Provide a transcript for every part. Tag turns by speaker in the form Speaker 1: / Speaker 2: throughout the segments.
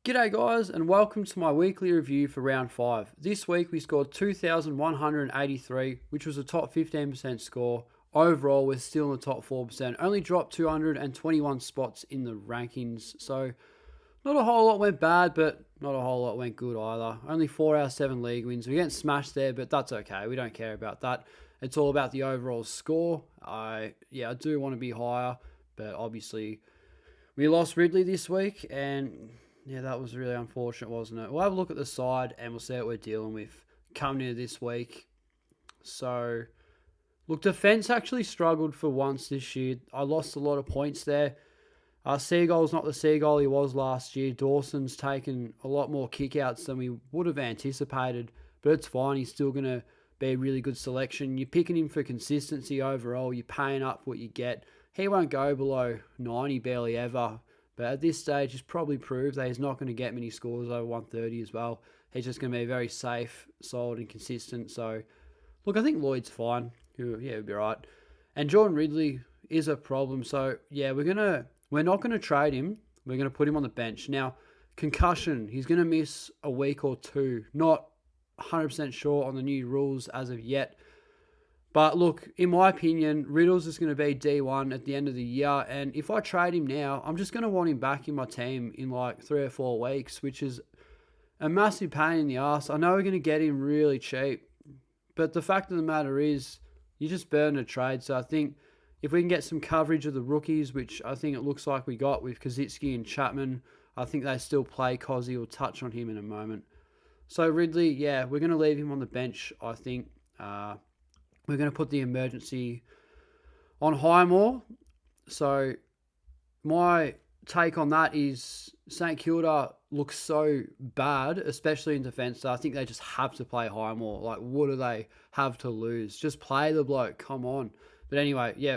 Speaker 1: G'day guys and welcome to my weekly review for round 5. This week we scored 2,183, which was a top 15% score. Overall we're still in the top 4%, only dropped 221 spots in the rankings. So not a whole lot went bad, but not a whole lot went good either. Only 4 out of 7 league wins. We're getting smashed there, but that's okay. We don't care about that. It's all about the overall score. I do want to be higher, but obviously we lost Ridley this week and yeah, that was really unfortunate, wasn't it? We'll have a look at the side and we'll see what we're dealing with coming into this week. So, look, defence actually struggled for once this year. I lost a lot of points there. Seagull's not the Seagull he was last year. Dawson's taken a lot more kickouts than we would have anticipated, but it's fine. He's still going to be a really good selection. You're picking him for consistency overall. You're paying up what you get. He won't go below 90 barely ever. But at this stage, he's probably proved that he's not going to get many scores over 130 as well. He's just going to be very safe, solid, and consistent. So, look, I think Lloyd's fine. Yeah, he'll be right. And Jordan Ridley is a problem. So, yeah, we're not going to trade him. We're going to put him on the bench. Now, concussion, he's going to miss a week or two. Not 100% sure on the new rules as of yet. But look, in my opinion, Riddle's is going to be D1 at the end of the year. And if I trade him now, I'm just going to want him back in my team in like 3 or 4 weeks, which is a massive pain in the ass. I know we're going to get him really cheap. But the fact of the matter is, you just burn a trade. So I think if we can get some coverage of the rookies, which I think it looks like we got with Kazitsky and Chapman, I think they still play. Cozzy will touch on him in a moment. So Ridley, yeah, we're going to leave him on the bench, I think. We're going to put the emergency on Highmore. So my take on that is St Kilda looks so bad, especially in defence, that I think they just have to play Highmore. Like, what do they have to lose? Just play the bloke. Come on. But anyway, yeah,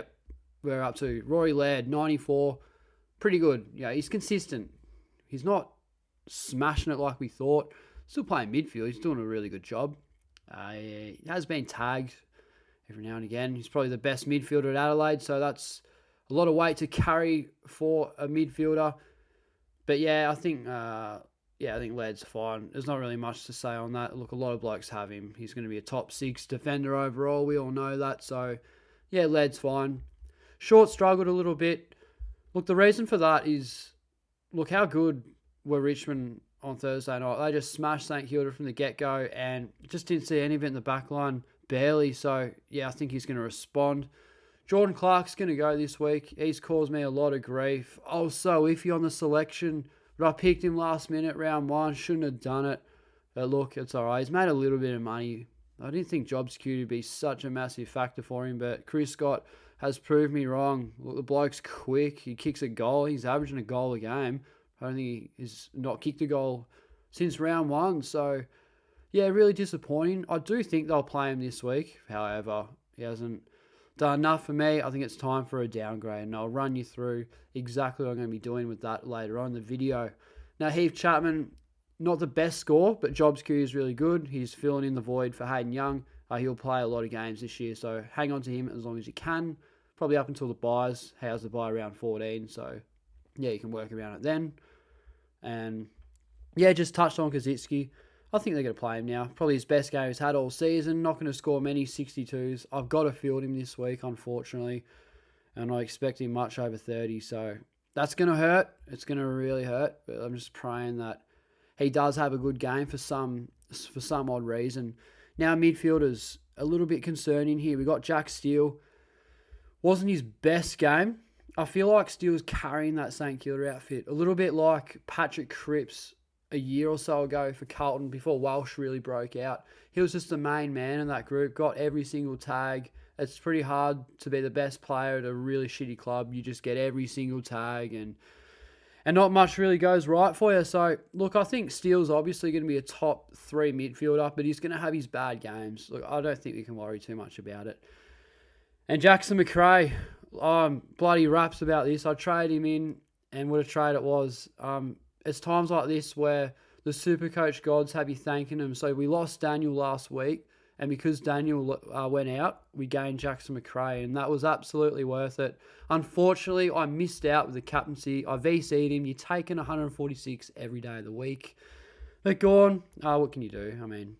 Speaker 1: we're up to Rory Laird, 94. Pretty good. Yeah, he's consistent. He's not smashing it like we thought. Still playing midfield. He's doing a really good job. He has been tagged every now and again. He's probably the best midfielder at Adelaide, so that's a lot of weight to carry for a midfielder. But yeah, I think Laird's fine. There's not really much to say on that. Look, a lot of blokes have him. He's going to be a top 6 defender overall. We all know that. So yeah, Laird's fine. Short struggled a little bit. Look, the reason for that is, look how good were Richmond on Thursday night. They just smashed St Kilda from the get-go and just didn't see any of it in the back line. Barely. So, yeah, I think he's going to respond. Jordan Clark's going to go this week. He's caused me a lot of grief. I was so iffy on the selection, but I picked him last minute, round 1. Shouldn't have done it. But look, it's all right. He's made a little bit of money. I didn't think JobsQ would be such a massive factor for him, but Chris Scott has proved me wrong. Look, the bloke's quick. He kicks a goal. He's averaging a goal a game. I don't think he's not kicked a goal since round 1. So, yeah, really disappointing. I do think they'll play him this week. However, he hasn't done enough for me. I think it's time for a downgrade, and I'll run you through exactly what I'm going to be doing with that later on in the video. Now, Heath Chapman, not the best score, but JobsQ is really good. He's filling in the void for Hayden Young. He'll play a lot of games this year, so hang on to him as long as you can. Probably up until the buys. How's the buy around 14? So, yeah, you can work around it then. And, yeah, just touched on Kazitsky. I think they're going to play him now. Probably his best game he's had all season. Not going to score many 62s. I've got to field him this week, unfortunately. And I expect him much over 30. So that's going to hurt. It's going to really hurt. But I'm just praying that he does have a good game for some odd reason. Now midfielders, a little bit concerning here. We got Jack Steele. Wasn't his best game. I feel like Steele's carrying that St Kilda outfit. A little bit like Patrick Cripps a year or so ago for Carlton before Welsh really broke out. He was just the main man in that group, got every single tag. It's pretty hard to be the best player at a really shitty club. You just get every single tag and not much really goes right for you. So, look, I think Steele's obviously going to be a top 3 midfielder, but he's going to have his bad games. Look, I don't think we can worry too much about it. And Jackson Mcrae, bloody raps about this. I traded him in, and what a trade it was. It's times like this where the Supercoach gods have you thanking them. So we lost Daniel last week, And because Daniel went out, we gained Jackson Mcrae, and that was absolutely worth it. Unfortunately, I missed out with the captaincy. I VC'd him. You're taking 146 every day of the week. They're gone. What can you do? I mean,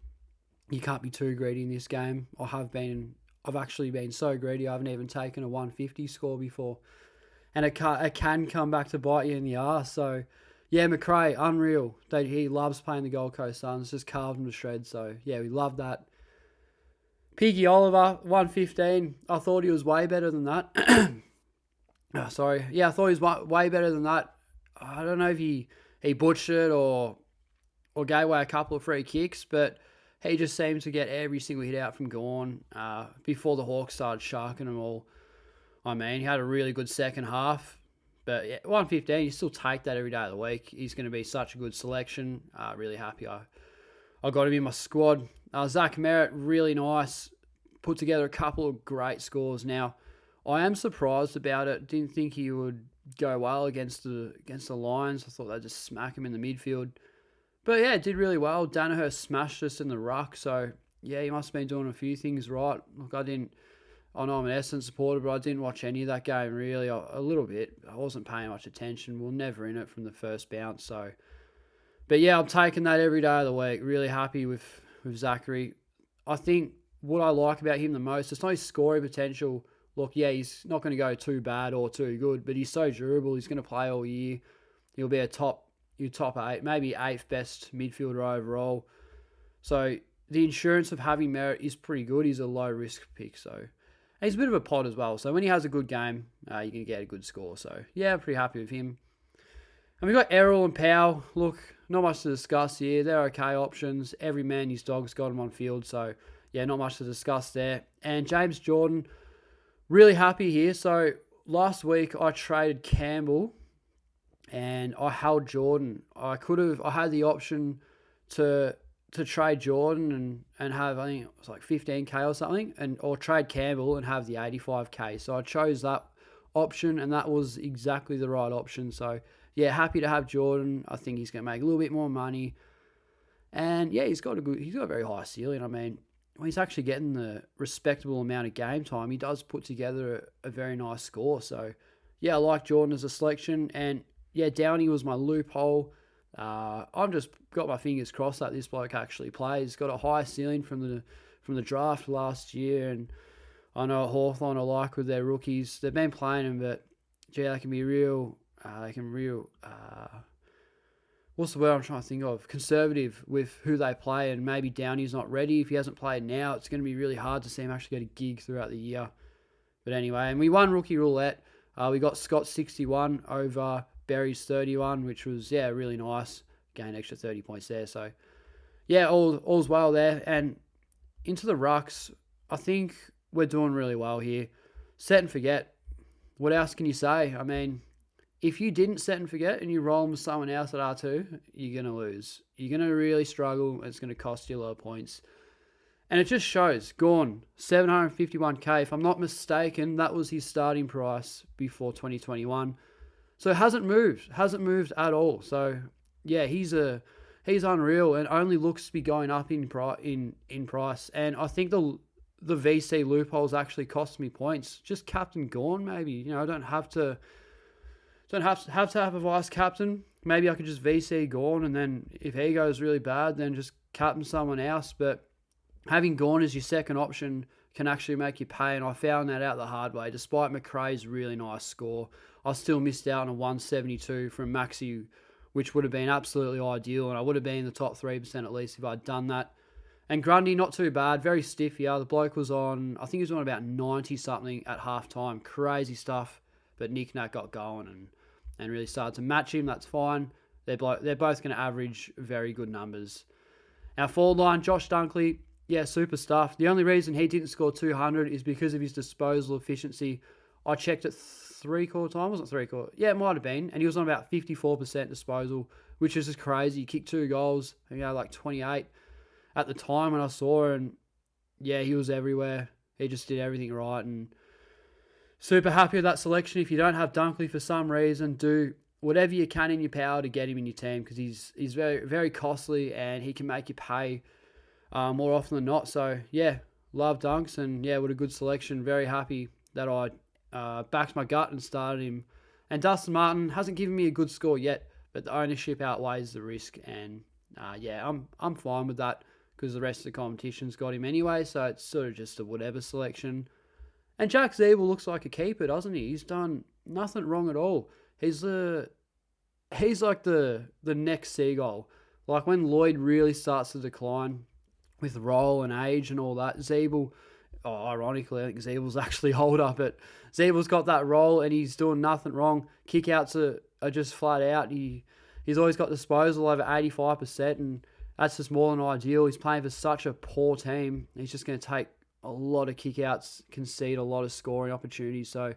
Speaker 1: you can't be too greedy in this game. I've actually been so greedy. I haven't even taken a 150 score before. And it can come back to bite you in the arse. So, yeah, Mcrae, unreal. He loves playing the Gold Coast Suns. Just carved him to shreds. So, yeah, we love that. Piggy Oliver, 115. I thought he was way better than that. Sorry. Yeah, I thought he was way better than that. I don't know if he butchered or gave away a couple of free kicks, but he just seemed to get every single hit out from Gawn before the Hawks started sharking them all. I mean, he had a really good second half. But yeah, 115, you still take that every day of the week. He's going to be such a good selection. Really happy I got him in my squad. Zach Merritt, really nice. Put together a couple of great scores. Now, I am surprised about it. Didn't think he would go well against the Lions. I thought they'd just smack him in the midfield. But yeah, it did really well. Danaher smashed us in the ruck. So yeah, he must have been doing a few things right. Look, I know I'm an Essendon supporter, but I didn't watch any of that game really. A little bit. I wasn't paying much attention. We were never in it from the first bounce. So, but yeah, I'm taking that every day of the week. Really happy with Zachary. I think what I like about him the most, it's not his scoring potential. Look, yeah, he's not going to go too bad or too good, but he's so durable. He's going to play all year. He'll be your top 8, maybe 8th best midfielder overall. So the insurance of having Merritt is pretty good. He's a low risk pick. So and he's a bit of a pod as well. So when he has a good game, you're going to get a good score. So yeah, I'm pretty happy with him. And we've got Errol and Powell. Look, not much to discuss here. They're okay options. Every man, his dog's got him on field. So yeah, not much to discuss there. And James Jordan, really happy here. So last week I traded Campbell and I held Jordan. I had the option to trade Jordan and have, I think it was like 15k or something, or trade Campbell and have the 85k. So I chose that option, and that was exactly the right option. So yeah, happy to have Jordan. I think he's going to make a little bit more money, and yeah, he's got a very high ceiling. I mean, when he's actually getting the respectable amount of game time, he does put together a very nice score. So yeah, I like Jordan as a selection, and yeah, Downey was my loophole. I've just got my fingers crossed that this bloke actually plays. He's got a high ceiling from the draft last year, and I know Hawthorn are like with their rookies. They've been playing him, but gee, they can be real. What's the word I'm trying to think of? Conservative with who they play, and maybe Downey's not ready. If he hasn't played now, it's going to be really hard to see him actually get a gig throughout the year. But anyway, and we won rookie roulette. We got Scott 61 over Berry's 31, which was, yeah, really nice. Gained extra 30 points there. So, yeah, all's well there. And into the rucks, I think we're doing really well here. Set and forget. What else can you say? I mean, if you didn't set and forget and you roll them with someone else at R2, you're going to lose. You're going to really struggle. It's going to cost you a lot of points. And it just shows. Gone. 751k. If I'm not mistaken, that was his starting price before 2021. So it hasn't moved at all. So yeah, he's unreal and only looks to be going up in price. And I think the VC loopholes actually cost me points. Just captain Gawn, maybe. I don't have to have a vice captain. Maybe I could just VC Gawn, and then if he goes really bad, then just captain someone else. But having Gawn as your second option can actually make you pay, and I found that out the hard way. Despite Mcrae's really nice score, I still missed out on a 172 from Maxi, which would have been absolutely ideal, and I would have been in the top 3% at least if I'd done that. And Grundy, not too bad, very stiff here. The bloke was on, I think he was on about 90-something at halftime. Crazy stuff, but Nick Nat got going and really started to match him. That's fine. They're both going to average very good numbers. Our forward line, Josh Dunkley, yeah, super stuff. The only reason he didn't score 200 is because of his disposal efficiency. I checked it three-quarter time. Wasn't three-quarter? Yeah, it might have been. And he was on about 54% disposal, which is just crazy. He kicked 2 goals, like 28 at the time when I saw, and yeah, he was everywhere. He just did everything right, and super happy with that selection. If you don't have Dunkley for some reason, do whatever you can in your power to get him in your team, because he's very, very costly and he can make you pay more often than not. So, yeah, love Dunks, and yeah, what a good selection. Very happy that I backed my gut and started him. And Dustin Martin hasn't given me a good score yet, but the ownership outweighs the risk, and yeah, I'm fine with that because the rest of the competition's got him anyway, so it's sort of just a whatever selection. And Jack Zeeble looks like a keeper, doesn't he? He's done nothing wrong at all. He's like the next Seagull. Like when Lloyd really starts to decline with role and age and all that, Zeeble, ironically, I think Zeeble's actually older, but Zeeble's got that role and he's doing nothing wrong. Kickouts are just flat out. He's always got disposal over 85%, and that's just more than ideal. He's playing for such a poor team. He's just going to take a lot of kickouts, concede a lot of scoring opportunities. So,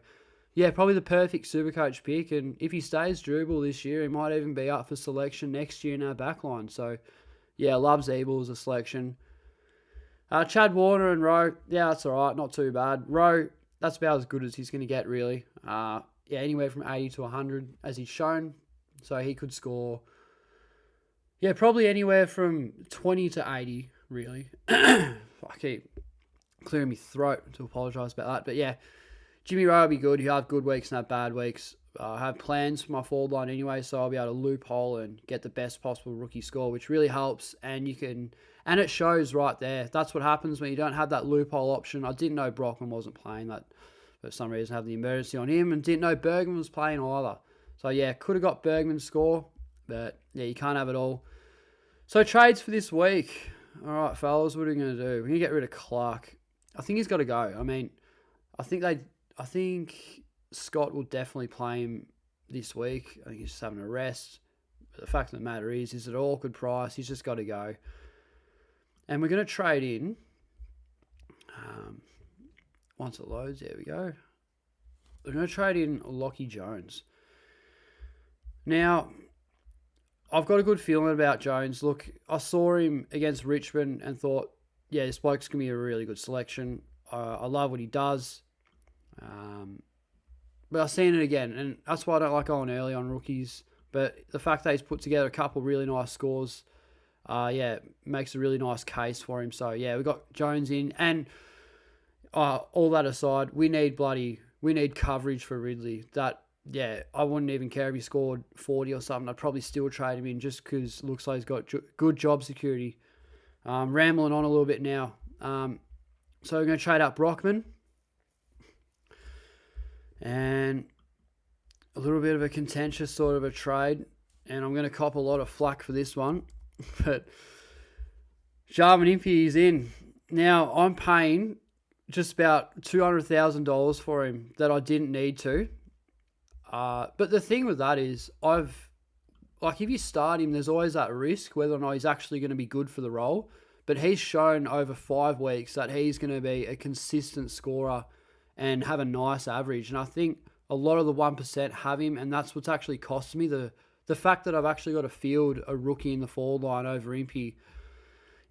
Speaker 1: yeah, probably the perfect Supercoach pick. And if he stays durable this year, he might even be up for selection next year in our backline. So, yeah, love Zeeble as a selection. Chad Warner and Rowe, yeah, that's all right. Not too bad. Rowe, that's about as good as he's going to get, really. Yeah, anywhere from 80 to 100, as he's shown. So he could score, yeah, probably anywhere from 20 to 80, really. I keep clearing my throat to apologise about that. But yeah, Jimmy Rowe will be good. He'll have good weeks and have bad weeks. I have plans for my forward line anyway, so I'll be able to loophole and get the best possible rookie score, which really helps. And it shows right there. That's what happens when you don't have that loophole option. I didn't know Brockman wasn't playing that. For some reason, have the emergency on him, and didn't know Bergman was playing either. So yeah, could have got Bergman's score, but yeah, you can't have it all. So trades for this week. All right, fellas, what are we going to do? We're going to get rid of Clark. I think he's got to go. I mean, I think Scott will definitely play him this week. I think he's just having a rest. But the fact of the matter is an awkward price. He's just got to go. And we're going to trade in. Once it loads, there we go. We're going to trade in Lockie Jones. Now, I've got a good feeling about Jones. Look, I saw him against Richmond and thought, yeah, this bloke's going to be a really good selection. I love what he does. But I've seen it again, and that's why I don't like going early on rookies. But the fact that he's put together a couple really nice scores, yeah, makes a really nice case for him. So, yeah, we got Jones in. And all that aside, we need coverage for Ridley. That, yeah, I wouldn't even care if he scored 40 or something. I'd probably still trade him in just because it looks like he's got good job security. Rambling on a little bit now. So we're going to trade up Brockman. And a little bit of a contentious sort of a trade. And I'm going to cop a lot of flack for this one. But Jarman Impey is in. Now, I'm paying just about $200,000 for him that I didn't need to. But the thing with that is, if you start him, there's always that risk whether or not he's actually going to be good for the role. But he's shown over 5 weeks that he's going to be a consistent scorer and have a nice average. And I think a lot of the 1% have him, and that's what's actually cost me. The fact that I've actually got to field a rookie in the forward line over Impey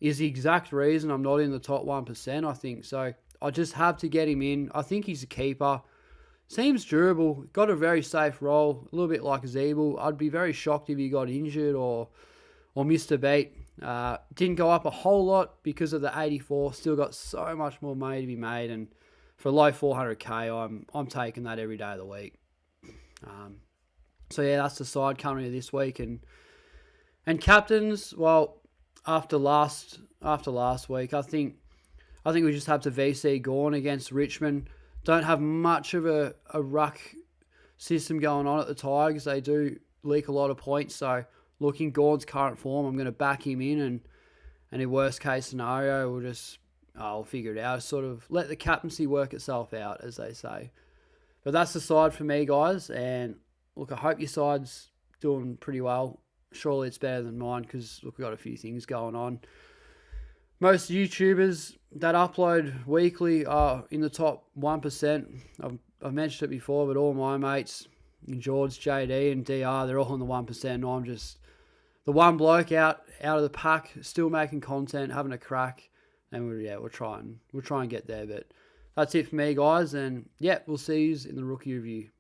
Speaker 1: is the exact reason I'm not in the top 1%, I think. So I just have to get him in. I think he's a keeper. Seems durable. Got a very safe role. A little bit like Zeeble. I'd be very shocked if he got injured or missed a beat. Didn't go up a whole lot because of the 84. Still got so much more money to be made. And for a low 400k, I'm taking that every day of the week. So yeah, that's the side coming of this week. And captains, well, after last week, I think we just have to VC Gawn against Richmond. Don't have much of a ruck system going on at the Tigers. They do leak a lot of points. So looking Gawn's current form, I'm going to back him in, and in worst case scenario, I'll figure it out. Sort of let the captaincy work itself out, as they say. But that's the side for me, guys. And look, I hope your side's doing pretty well. Surely it's better than mine because, look, we've got a few things going on. Most YouTubers that upload weekly are in the top 1%. I've mentioned it before, but all my mates, George, JD, and DR, they're all in the 1%. And I'm just the one bloke out of the pack, still making content, having a crack. And we'll try and get there. But that's it for me, guys. And yeah, we'll see you in the rookie review.